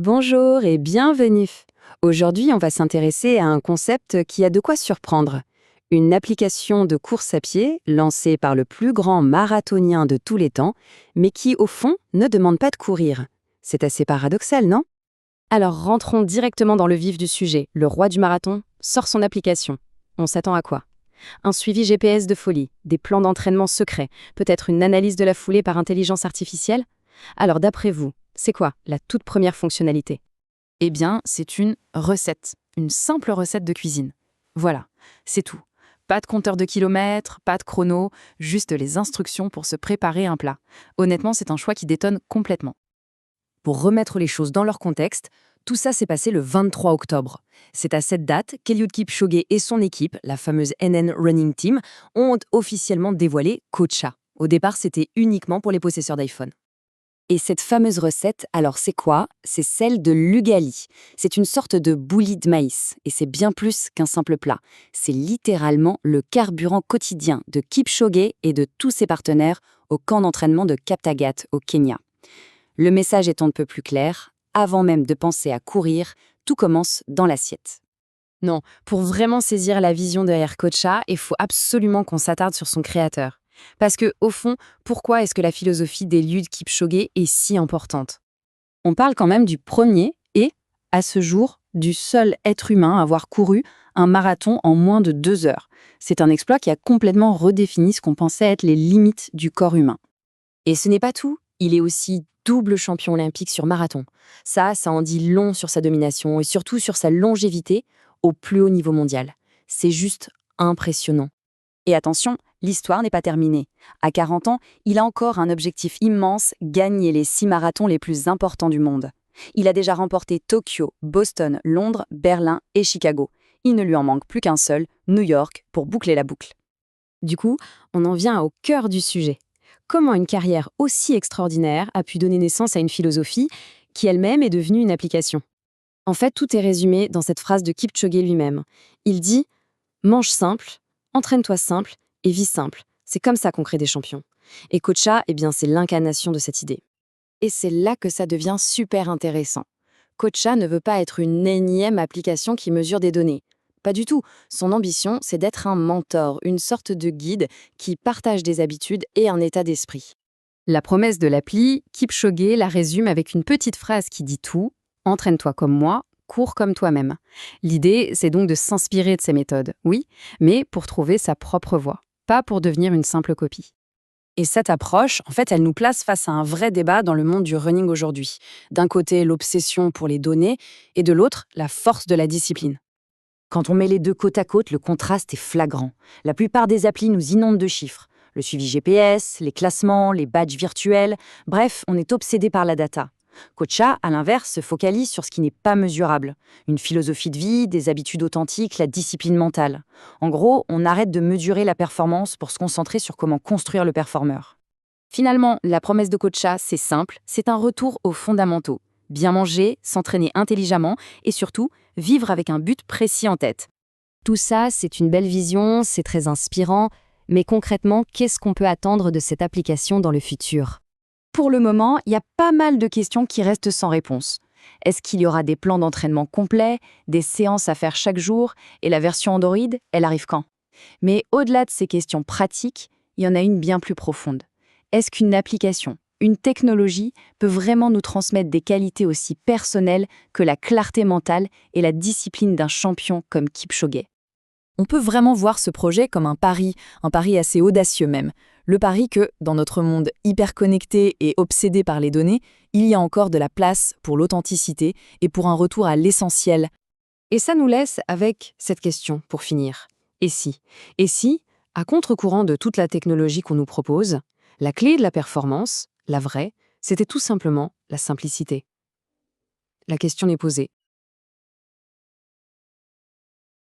Bonjour et bienvenue. Aujourd'hui, on va s'intéresser à un concept qui a de quoi surprendre. Une application de course à pied lancée par le plus grand marathonien de tous les temps, mais qui, au fond, ne demande pas de courir. C'est assez paradoxal, non? Alors rentrons directement dans le vif du sujet. Le roi du marathon sort son application. On s'attend à quoi? Un suivi GPS de folie, des plans d'entraînement secrets, peut-être une analyse de la foulée par intelligence artificielle? Alors d'après vous, c'est quoi la toute première fonctionnalité? Eh bien, c'est une recette, une simple recette de cuisine. Voilà, c'est tout. Pas de compteur de kilomètres, pas de chrono, juste les instructions pour se préparer un plat. Honnêtement, c'est un choix qui détonne complètement. Pour remettre les choses dans leur contexte, tout ça s'est passé le 23 octobre. C'est à cette date qu'Eliud Kipchoge et son équipe, la fameuse NN Running Team, ont officiellement dévoilé Kocha. Au départ, c'était uniquement pour les possesseurs d'iPhone. Et cette fameuse recette, alors c'est quoi? C'est celle de l'ugali. C'est une sorte de bouillie de maïs, et c'est bien plus qu'un simple plat. C'est littéralement le carburant quotidien de Kipchoge et de tous ses partenaires au camp d'entraînement de Kaptagat, au Kenya. Le message est on ne peut plus clair, avant même de penser à courir, tout commence dans l'assiette. Non, pour vraiment saisir la vision derrière Kocha, il faut absolument qu'on s'attarde sur son créateur. Parce que, au fond, pourquoi est-ce que la philosophie d'Eliud Kipchoge est si importante? On parle quand même du premier et, à ce jour, du seul être humain à avoir couru un marathon en moins de 2 heures. C'est un exploit qui a complètement redéfini ce qu'on pensait être les limites du corps humain. Et ce n'est pas tout, il est aussi double champion olympique sur marathon. Ça en dit long sur sa domination et surtout sur sa longévité au plus haut niveau mondial. C'est juste impressionnant. Et attention, l'histoire n'est pas terminée. À 40 ans, il a encore un objectif immense, gagner les 6 marathons les plus importants du monde. Il a déjà remporté Tokyo, Boston, Londres, Berlin et Chicago. Il ne lui en manque plus qu'un seul, New York, pour boucler la boucle. Du coup, on en vient au cœur du sujet. Comment une carrière aussi extraordinaire a pu donner naissance à une philosophie qui elle-même est devenue une application? En fait, tout est résumé dans cette phrase de Kipchoge lui-même. Il dit « Mange simple, entraîne-toi simple et vis simple. C'est comme ça qu'on crée des champions. » Et Kocha, eh bien, c'est l'incarnation de cette idée. Et c'est là que ça devient super intéressant. Kocha ne veut pas être une énième application qui mesure des données. Pas du tout. Son ambition, c'est d'être un mentor, une sorte de guide qui partage des habitudes et un état d'esprit. La promesse de l'appli, Kipchoge la résume avec une petite phrase qui dit tout « Entraîne-toi comme moi, cours comme toi-même ». L'idée, c'est donc de s'inspirer de ces méthodes, oui, mais pour trouver sa propre voie, pas pour devenir une simple copie. Et cette approche, en fait, elle nous place face à un vrai débat dans le monde du running aujourd'hui. D'un côté, l'obsession pour les données, et de l'autre, la force de la discipline. Quand on met les deux côte à côte, le contraste est flagrant. La plupart des applis nous inondent de chiffres. Le suivi GPS, les classements, les badges virtuels, bref, on est obsédé par la data. Kocha, à l'inverse, se focalise sur ce qui n'est pas mesurable. Une philosophie de vie, des habitudes authentiques, la discipline mentale. En gros, on arrête de mesurer la performance pour se concentrer sur comment construire le performeur. Finalement, la promesse de Kocha, c'est simple, c'est un retour aux fondamentaux. Bien manger, s'entraîner intelligemment et surtout, vivre avec un but précis en tête. Tout ça, c'est une belle vision, c'est très inspirant, mais concrètement, qu'est-ce qu'on peut attendre de cette application dans le futur? Pour le moment, il y a pas mal de questions qui restent sans réponse. Est-ce qu'il y aura des plans d'entraînement complets, des séances à faire chaque jour, et la version Android, elle arrive quand? Mais au-delà de ces questions pratiques, il y en a une bien plus profonde. Est-ce qu'une application, une technologie, peut vraiment nous transmettre des qualités aussi personnelles que la clarté mentale et la discipline d'un champion comme Kipchoge? On peut vraiment voir ce projet comme un pari assez audacieux même. Le pari que, dans notre monde hyper connecté et obsédé par les données, il y a encore de la place pour l'authenticité et pour un retour à l'essentiel. Et ça nous laisse avec cette question pour finir. Et si? Et si, à contre-courant de toute la technologie qu'on nous propose, la clé de la performance, la vraie, c'était tout simplement la simplicité? La question est posée.